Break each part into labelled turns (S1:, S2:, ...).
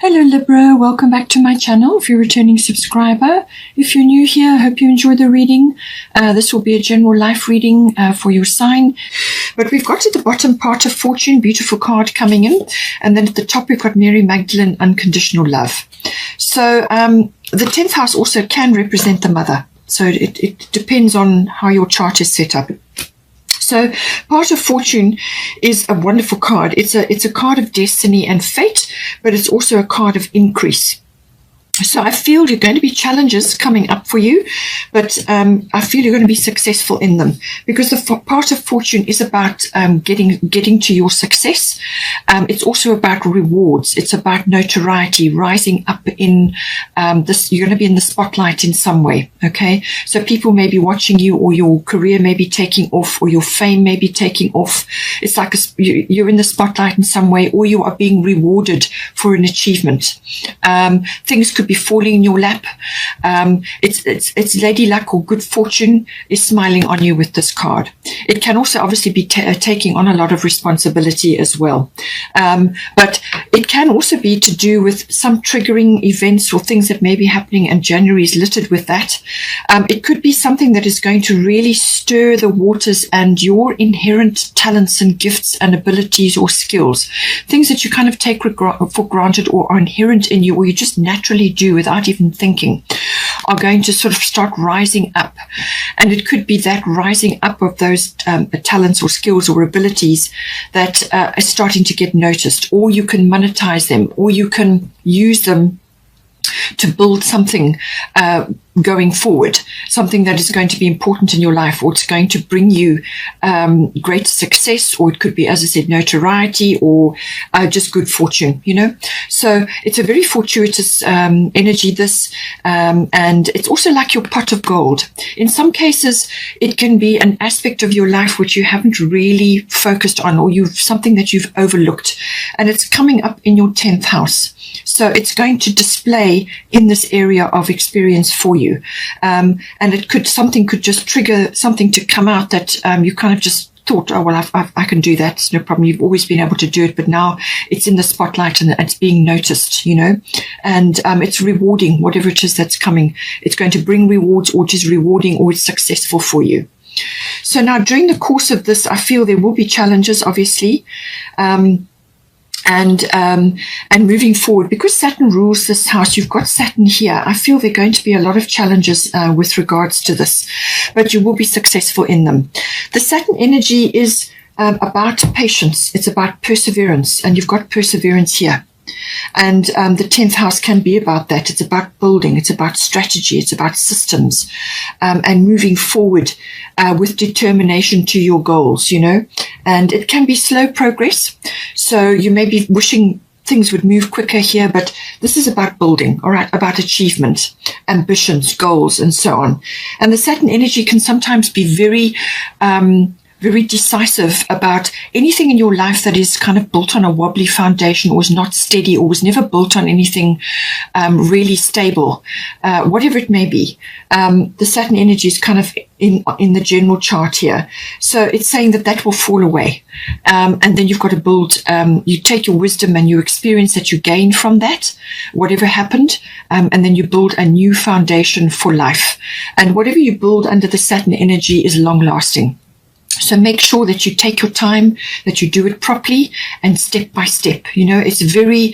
S1: Hello Libra, welcome back to my channel if you're a returning subscriber. If you're new here, I hope you enjoy the reading. This will be a general life reading for your sign. But we've got at the bottom Part of Fortune, beautiful card coming in. And then at the top we've got Mary Magdalene, unconditional love. So the 10th house also can represent the mother. So it depends on how your chart is set up. So Part of Fortune is a wonderful card. It's a card of destiny and fate, but it's also a card of increase. So I feel you're going to be challenges coming up for you, but I feel you're going to be successful in them, because the Part of Fortune is about getting to your success. It's also about rewards. It's about notoriety, rising up in this. You're going to be in the spotlight in some way. Okay, so people may be watching you, or your career may be taking off, or your fame may be taking off. It's like you're in the spotlight in some way, or you are being rewarded for an achievement. Things could be falling in your lap. It's lady luck or good fortune is smiling on you with this card. It can also obviously be taking on a lot of responsibility as well. But it can also be to do with some triggering events or things that may be happening, and January is littered with that. It could be something that is going to really stir the waters and your inherent talents and gifts and abilities or skills, things that you kind of take for granted or are inherent in you, or you just naturally do without even thinking, are going to sort of start rising up. And it could be that rising up of those talents or skills or abilities that are starting to get noticed, or you can monetize them, or you can use them to build something going forward, something that is going to be important in your life, or it's going to bring you great success, or it could be, as I said, notoriety, or just good fortune, you know. So it's a very fortuitous energy, this, and it's also like your pot of gold. In some cases, it can be an aspect of your life which you haven't really focused on, or something that you've overlooked, and it's coming up in your 10th house. So it's going to display in this area of experience for you. And something could just trigger something to come out that you kind of just thought, oh, well, I can do that. It's no problem. You've always been able to do it, but now it's in the spotlight and it's being noticed, you know, and it's rewarding whatever it is that's coming. It's going to bring rewards, or it is rewarding, or it's successful for you. So now during the course of this, I feel there will be challenges, obviously. And moving forward, because Saturn rules this house, you've got Saturn here. I feel there are going to be a lot of challenges with regards to this, but you will be successful in them. The Saturn energy is about patience. It's about perseverance, and you've got perseverance here. And the 10th house can be about that. It's about building. It's about strategy. It's about systems, and moving forward with determination to your goals, you know. And it can be slow progress. So you may be wishing things would move quicker here, but this is about building, all right, about achievement, ambitions, goals, and so on. And the Saturn energy can sometimes be very decisive about anything in your life that is kind of built on a wobbly foundation, or is not steady, or was never built on anything really stable, whatever it may be. The Saturn energy is kind of in the general chart here. So it's saying that will fall away. And then you've got to build, you take your wisdom and your experience that you gain from that, whatever happened, and then you build a new foundation for life. And whatever you build under the Saturn energy is long lasting. So make sure that you take your time, that you do it properly and step by step. You know, it's very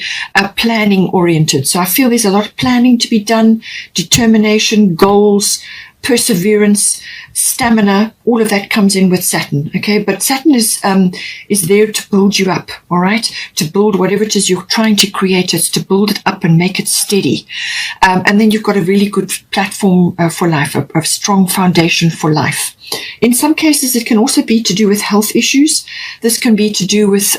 S1: planning oriented. So I feel there's a lot of planning to be done, determination, goals, perseverance, stamina, all of that comes in with Saturn. Okay, but Saturn is there to build you up, all right, to build whatever it is you're trying to create. It's to build it up and make it steady, and then you've got a really good platform for life, a strong foundation for life. In some cases, it can also be to do with health issues. This can be to do with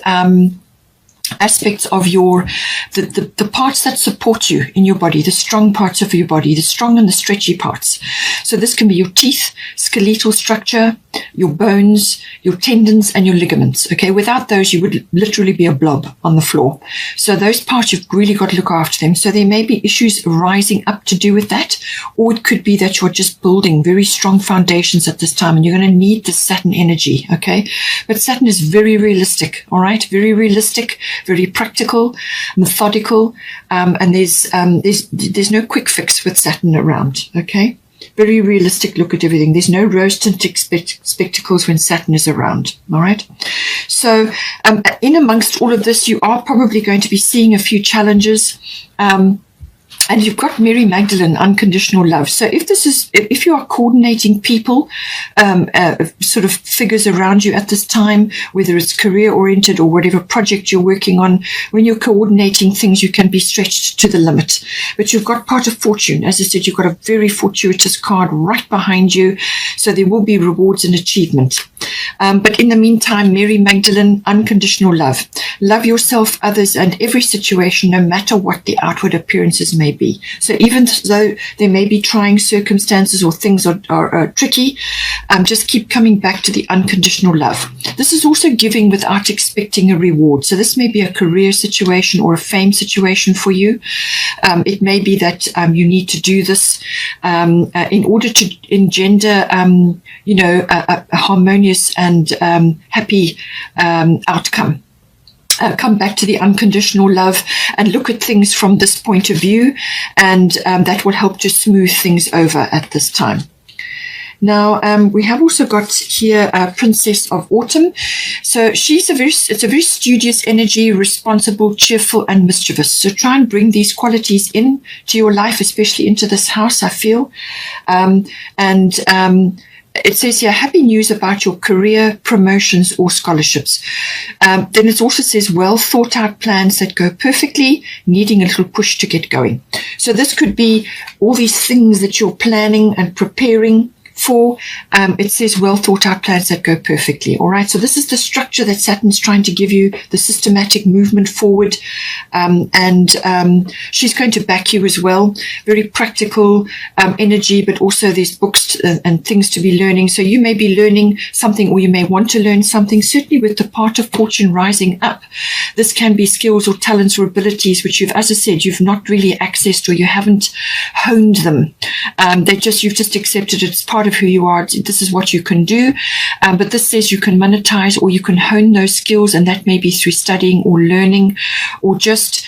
S1: aspects of the parts that support you in your body, the strong parts of your body, the strong and the stretchy parts. So this can be your teeth, skeletal structure, your bones, your tendons, and your ligaments. Okay, without those, you would literally be a blob on the floor. So those parts, you've really got to look after them. So there may be issues rising up to do with that, or it could be that you're just building very strong foundations at this time, and you're going to need the Saturn energy. Okay, but Saturn is very realistic. All right, very realistic, very practical, methodical, and there's no quick fix with Saturn around. Okay. Very realistic look at everything. There's no rose-tinted spectacles when Saturn is around. All right. So in amongst all of this, you are probably going to be seeing a few challenges. And you've got Mary Magdalene, unconditional love. So if you are coordinating people, sort of figures around you at this time, whether it's career oriented or whatever project you're working on, when you're coordinating things, you can be stretched to the limit. But you've got part of fortune. As I said, you've got a very fortuitous card right behind you. So there will be rewards and achievement. But in the meantime, Mary Magdalene, unconditional love. Love yourself, others, and every situation, no matter what the outward appearances may be. So even though there may be trying circumstances or things are tricky, just keep coming back to the unconditional love. This is also giving without expecting a reward. So this may be a career situation or a fame situation for you. It may be that you need to do this in order to engender, a harmonious and happy outcome. Come back to the unconditional love and look at things from this point of view, and that will help to smooth things over at this time. Now, we have also got here Princess of Autumn. So it's a very studious energy, responsible, cheerful, and mischievous. So try and bring these qualities in to your life, especially into this house, I feel. It says here, happy news about your career, promotions, or scholarships. Then it also says, well thought out plans that go perfectly, needing a little push to get going. So this could be all these things that you're planning and preparing for. It says well thought out plans that go perfectly. All right. So this is the structure that Saturn's trying to give you, the systematic movement forward. She's going to back you as well. Very practical energy, but also there's books and things to be learning. So you may be learning something, or you may want to learn something. Certainly with the part of fortune rising up, this can be skills or talents or abilities which as I said, you've not really accessed, or you haven't honed them. You've just accepted it's part of who you are. This is what you can do. But this says you can monetize, or you can hone those skills, and that may be through studying or learning, or just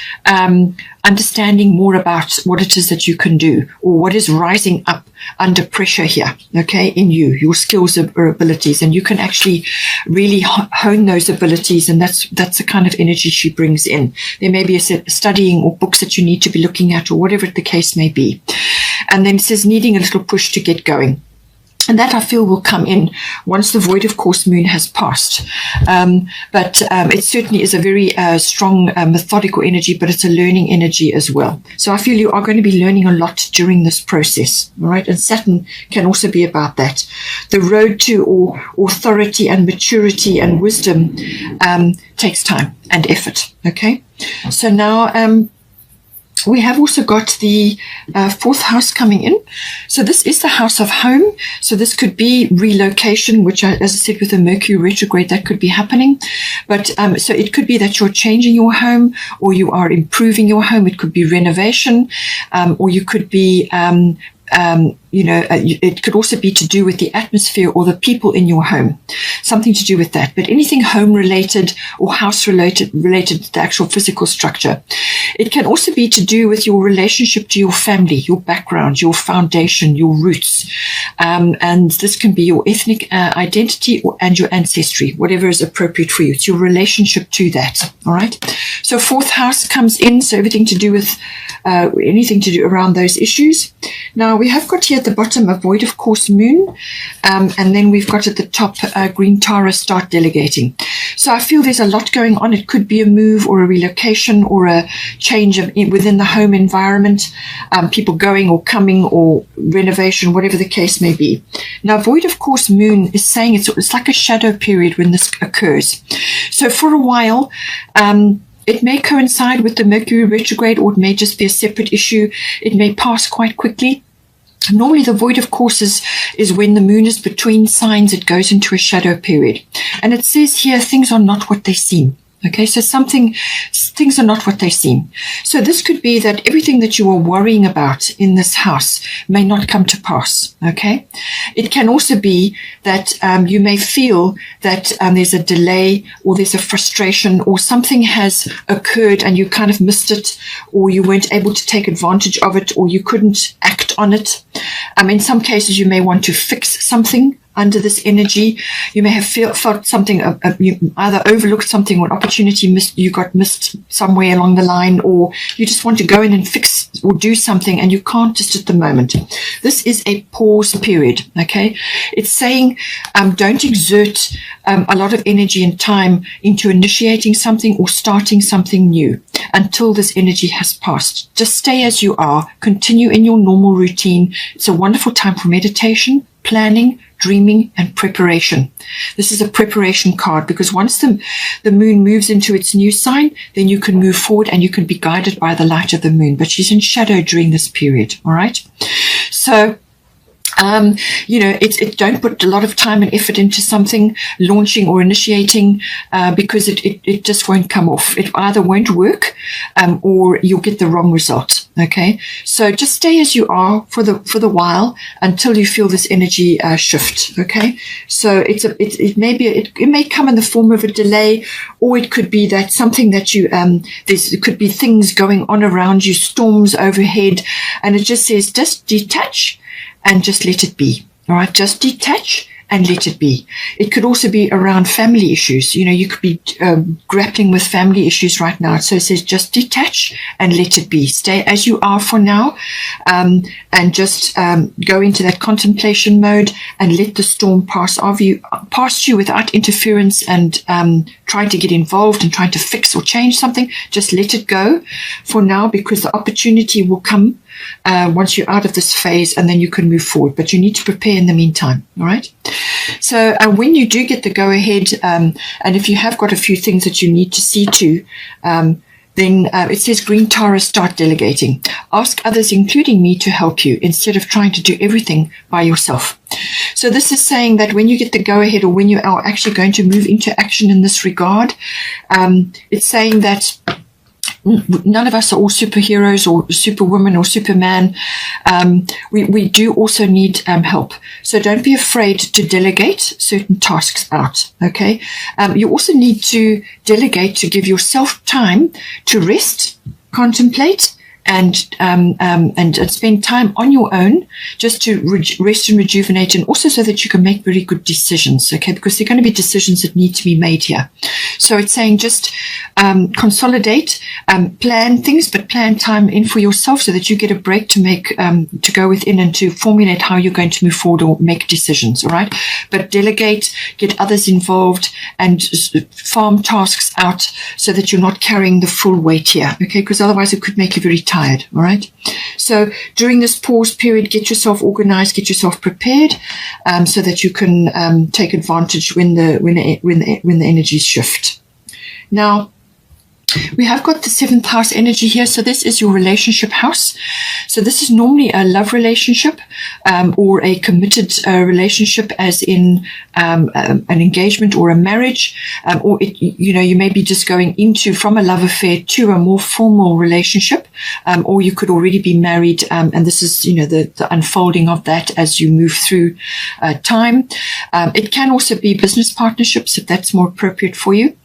S1: understanding more about what it is that you can do, or what is rising up under pressure here, okay, in you, your skills or abilities, and you can actually really hone those abilities, and that's the kind of energy she brings in. There may be a studying or books that you need to be looking at, or whatever the case may be. And then it says needing a little push to get going. And that I feel will come in once the void of course moon has passed. But it certainly is a very strong methodical energy, but it's a learning energy as well. So I feel you are going to be learning a lot during this process. All right. And Saturn can also be about that. The road to authority and maturity and wisdom takes time and effort. Okay. So now, we have also got the fourth house coming in. So this is the house of home. So this could be relocation, which, as I said, with the Mercury retrograde, that could be happening. But so it could be that you're changing your home, or you are improving your home. It could be renovation, or you could be it could also be to do with the atmosphere or the people in your home, something to do with that. But anything home related or house related to the actual physical structure. It can also be to do with your relationship to your family, your background, your foundation, your roots. And this can be your ethnic identity and your ancestry, whatever is appropriate for you. It's your relationship to that. All right. So fourth house comes in. So everything to do with anything to do around those issues. Now we have got here at the bottom a void of course moon, and then we've got at the top green Tara, start delegating. So I feel there's a lot going on. It could be a move or a relocation or a change within the home environment, people going or coming, or renovation, whatever the case may be. Now void of course moon is saying it's like a shadow period when this occurs. So for a while, it may coincide with the Mercury retrograde, or it may just be a separate issue. It may pass quite quickly. Normally, the void, of course, is when the moon is between signs, it goes into a shadow period. And it says here, things are not what they seem. Okay, so things are not what they seem. So this could be that everything that you are worrying about in this house may not come to pass. Okay, it can also be that you may feel that there's a delay, or there's a frustration, or something has occurred and you kind of missed it, or you weren't able to take advantage of it, or you couldn't act on it. In some cases, you may want to fix something under this energy. You may have felt something, you either overlooked something, or an opportunity you got missed somewhere along the line, or you just want to go in and fix or do something and you can't just at the moment. This is a pause period, okay? It's saying don't exert a lot of energy and time into initiating something or starting something new until this energy has passed. Just stay as you are, continue in your normal routine. It's a wonderful time for meditation, planning, dreaming, and preparation. This is a preparation card, because once the moon moves into its new sign, then you can move forward and you can be guided by the light of the moon. But she's in shadow during this period, all right? So don't put a lot of time and effort into something, launching or initiating, because it just won't come off. It either won't work, or you'll get the wrong result. Okay, so just stay as you are for the while until you feel this energy shift. Okay, so it may come in the form of a delay, or it could be that something that it could be things going on around you, storms overhead, and it just says just detach and just let it be. All right, just detach and let it be. It could also be around family issues. You could be grappling with family issues right now. So it says just detach and let it be. Stay as you are for now, and just go into that contemplation mode and let the storm pass past you without interference and trying to get involved and trying to fix or change something. Just let it go for now, because the opportunity will come once you're out of this phase, and then you can move forward. But you need to prepare in the meantime. All right. So when you do get the go ahead, and if you have got a few things that you need to see to, then it says Green Tara, start delegating. Ask others, including me, to help you instead of trying to do everything by yourself. So this is saying that when you get the go ahead, or when you are actually going to move into action in this regard, it's saying that none of us are all superheroes or superwoman or superman. We do also need help. So don't be afraid to delegate certain tasks out. Okay. You also need to delegate to give yourself time to rest, contemplate, and spend time on your own, just to rest and rejuvenate, and also so that you can make very good decisions, okay? Because there are going to be decisions that need to be made here. So it's saying just consolidate, plan things, but plan time in for yourself so that you get a break to make, to go within and to formulate how you're going to move forward or make decisions, all right? But delegate, get others involved, and farm tasks out so that you're not carrying the full weight here, okay? Because otherwise it could make you very tired. All right. So during this pause period, get yourself organized, get yourself prepared, so that you can take advantage when the energies shift. Now, we have got the 7th house energy here. So this is your relationship house. So this is normally a love relationship, or a committed relationship, as in an engagement or a marriage, or you may be just going from a love affair to a more formal relationship, or you could already be married, and this is the unfolding of that as you move through time. It can also be business partnerships if that's more appropriate for you,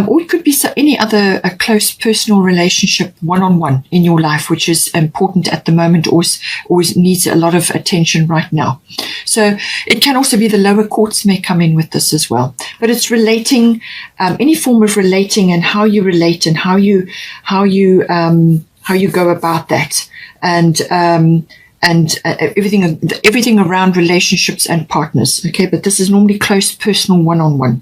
S1: or it could be any other close personal relationship, one-on-one in your life, which is important at the moment, always needs a lot of attention right now. So it can also be the lower courts may come in with this as well, but it's relating, any form of relating, and how you relate, and how you go about that, and everything around relationships and partners. Okay, but this is normally close personal one-on-one.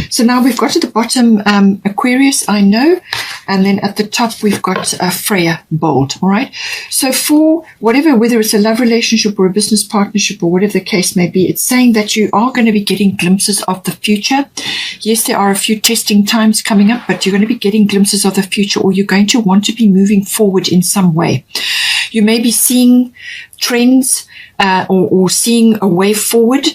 S1: So now we've got at the bottom Aquarius, I know, and then at the top we've got Freya, bold. All right. So for whether it's a love relationship or a business partnership or whatever the case may be, it's saying that you are going to be getting glimpses of the future. Yes, there are a few testing times coming up, but you're going to be getting glimpses of the future, or you're going to want to be moving forward in some way. You may be seeing trends or seeing a way forward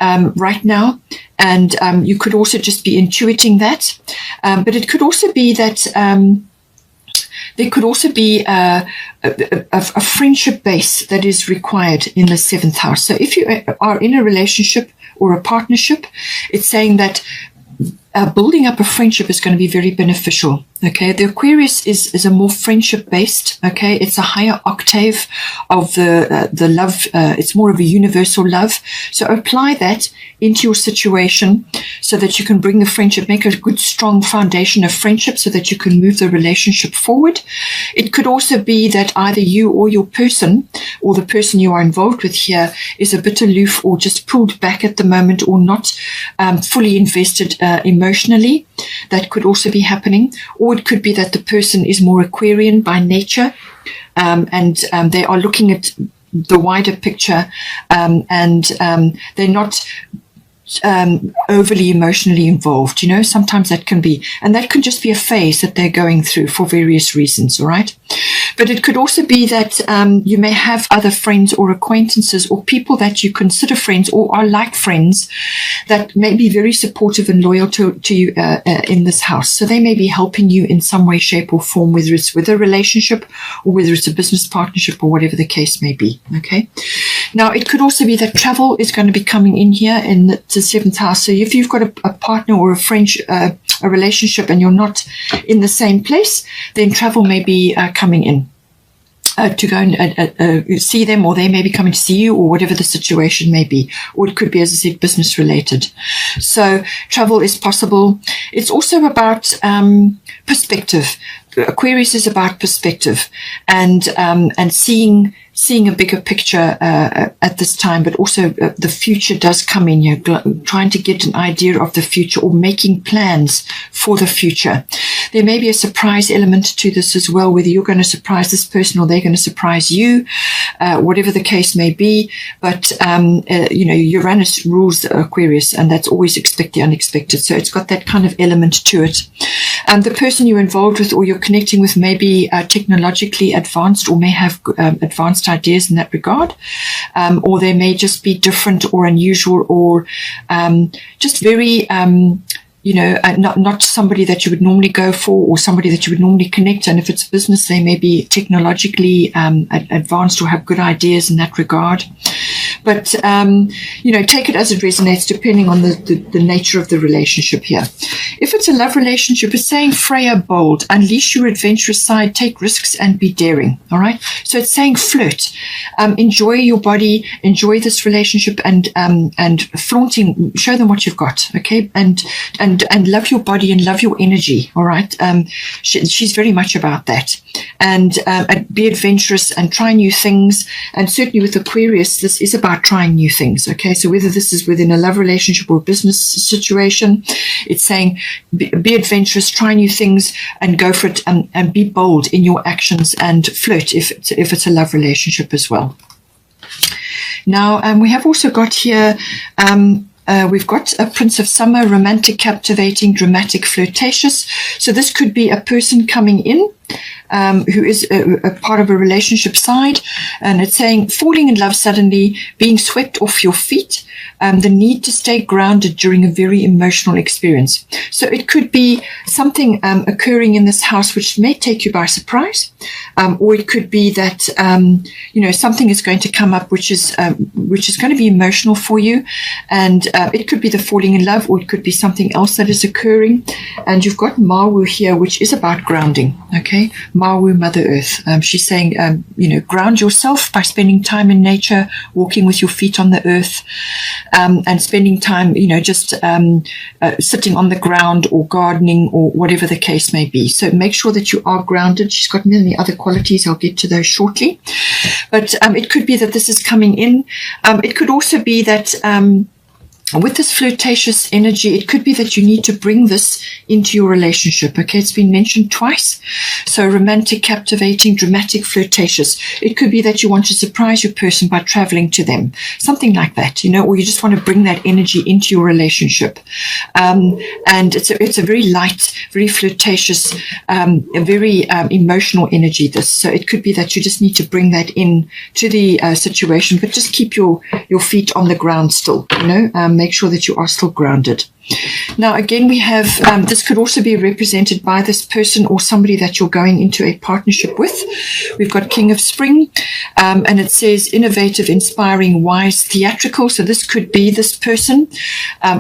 S1: right now. And you could also just be intuiting that. But it could also be that there could also be a friendship base that is required in the 7th house. So if you are in a relationship or a partnership, it's saying that building up a friendship is going to be very beneficial. Okay, the Aquarius is a more friendship based. Okay, it's a higher octave of the love. It's more of a universal love. So apply that into your situation so that you can bring the friendship, make a good strong foundation of friendship so that you can move the relationship forward. It could also be that either you or your person or the person you are involved with here is a bit aloof or just pulled back at the moment or not fully invested emotionally. That could also be happening. Or it could be that the person is more Aquarian by nature and they are looking at the wider picture and they're not overly emotionally involved. You know, sometimes that can be, and that could just be a phase that they're going through for various reasons, all right? But it could also be that you may have other friends or acquaintances or people that you consider friends or are like friends that may be very supportive and loyal to you in this house. So they may be helping you in some way, shape or form, whether it's with a relationship or whether it's a business partnership or whatever the case may be, okay? Now, it could also be that travel is going to be coming in here in the 7th house. So if you've got a partner or a relationship and you're not in the same place, then travel may be coming in to go and see them, or they may be coming to see you, or whatever the situation may be. Or it could be, as I said, business related. So travel is possible. It's also about perspective. Aquarius is about perspective and seeing a bigger picture at this time, but also the future does come in. You're trying to get an idea of the future or making plans for the future. There may be a surprise element to this as well, whether you're going to surprise this person or they're going to surprise you, whatever the case may be. But, you know, Uranus rules the Aquarius, and that's always expect the unexpected. So it's got that kind of element to it. The person you're involved with or you're connecting with may be technologically advanced or may have advanced ideas in that regard, or they may just be different or unusual or just very you know, not somebody that you would normally go for or somebody that you would normally connect. And if it's business, they may be technologically advanced or have good ideas in that regard. But, you know, take it as it resonates depending on the nature of the relationship here. If it's a love relationship, it's saying Freya bold, unleash your adventurous side, take risks and be daring. All right. So it's saying flirt, enjoy your body, enjoy this relationship and flaunting, show them what you've got. Okay. And love your body and love your energy. All right. She's very much about that. And be adventurous and try new things. And certainly with Aquarius, this is about trying new things. Okay. So whether this is within a love relationship or a business situation, it's saying be adventurous, try new things and go for it and be bold in your actions and flirt if it's a love relationship as well. Now, we have also got here, we've got a Prince of Summer, romantic, captivating, dramatic, flirtatious. So this could be a person coming in who is a part of a relationship side, and it's saying falling in love suddenly, being swept off your feet, the need to stay grounded during a very emotional experience. So it could be something occurring in this house which may take you by surprise, or it could be that you know, something is going to come up which is going to be emotional for you, and it could be the falling in love, or it could be something else that is occurring. And you've got Mawu here, which is about grounding. Okay, Mawu, Mother Earth. She's saying, you know, ground yourself by spending time in nature, walking with your feet on the earth, and spending time, you know, just sitting on the ground or gardening or whatever the case may be. So make sure that you are grounded. She's got many other qualities. I'll get to those shortly. But it could be that this is coming in. It could also be that with this flirtatious energy, it could be that you need to bring this into your relationship. Okay, it's been mentioned twice. So romantic, captivating, dramatic, flirtatious. It could be that you want to surprise your person by traveling to them. Something like that, or you just want to bring that energy into your relationship. And it's a very light, very flirtatious, a very emotional energy, this. So it could be that you just need to bring that in to the situation, but just keep your feet on the ground still, make sure that you are still grounded. Now, again, we have, this could also be represented by this person or somebody that you're going into a partnership with. We've got King of Spring, and it says innovative, inspiring, wise, theatrical. So this could be this person,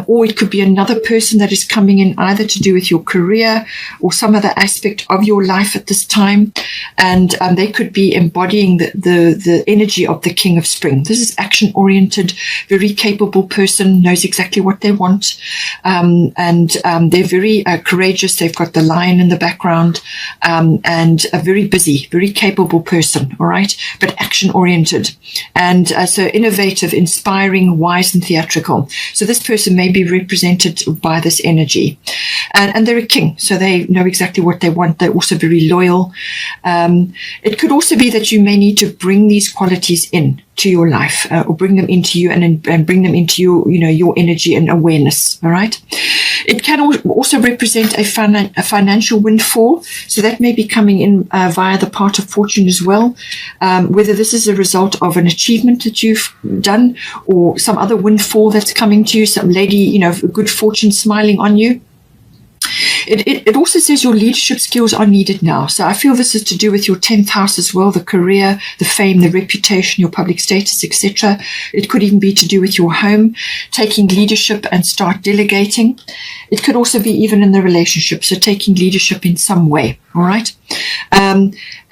S1: or it could be another person that is coming in either to do with your career or some other aspect of your life at this time. And they could be embodying the energy of the King of Spring. This is action-oriented, very capable person, knows exactly what they want. And they're very courageous. They've got the lion in the background, and a very busy, very capable person, all right, but action-oriented. And so innovative, inspiring, wise, and theatrical. So this person may be represented by this energy. And they're a king, so they know exactly what they want. They're also very loyal. It could also be that you may need to bring these qualities in to your life, or bring them into you and bring them into your energy and awareness. All right. It can also represent a financial windfall. So that may be coming in via the part of fortune as well. Whether this is a result of an achievement that you've done or some other windfall that's coming to you, some lady, good fortune smiling on you. It also says your leadership skills are needed now. So I feel this is to do with your 10th house as well, the career, the fame, the reputation, your public status, etc. It could even be to do with your home, taking leadership and start delegating. It could also be even in the relationship, so taking leadership in some way, all right?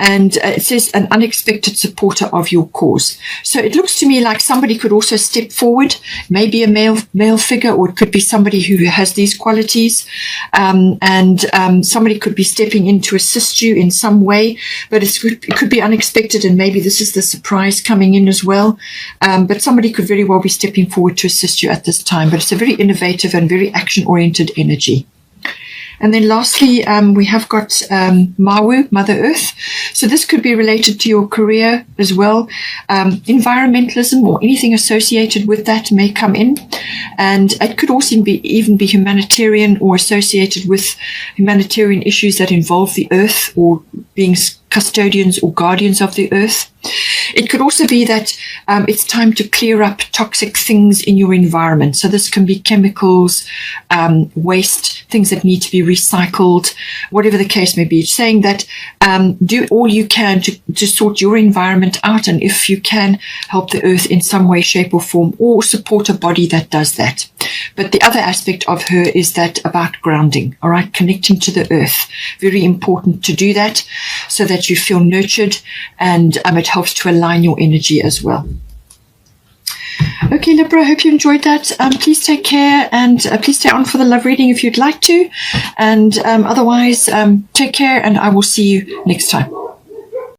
S1: And it says an unexpected supporter of your cause. So it looks to me like somebody could also step forward, maybe a male figure, or it could be somebody who has these qualities. And somebody could be stepping in to assist you in some way, but it could be unexpected, and maybe this is the surprise coming in as well. But somebody could very well be stepping forward to assist you at this time. But it's a very innovative and very action-oriented energy. And then lastly, we have got Mawu, Mother Earth. So this could be related to your career as well. Environmentalism or anything associated with that may come in. And it could also even be humanitarian or associated with humanitarian issues that involve the earth, or being custodians or guardians of the earth. It could also be that it's time to clear up toxic things in your environment. So this can be chemicals, waste, things that need to be recycled, whatever the case may be. It's saying that do all you can to sort your environment out, and if you can, help the earth in some way, shape or form, or support a body that does that. But the other aspect of her is that about grounding, all right, connecting to the earth. Very important to do that so that you feel nurtured, and it helps to align your energy as well. Okay, Libra, I hope you enjoyed that. Please take care, and please stay on for the love reading if you'd like to. And otherwise, take care, and I will see you next time.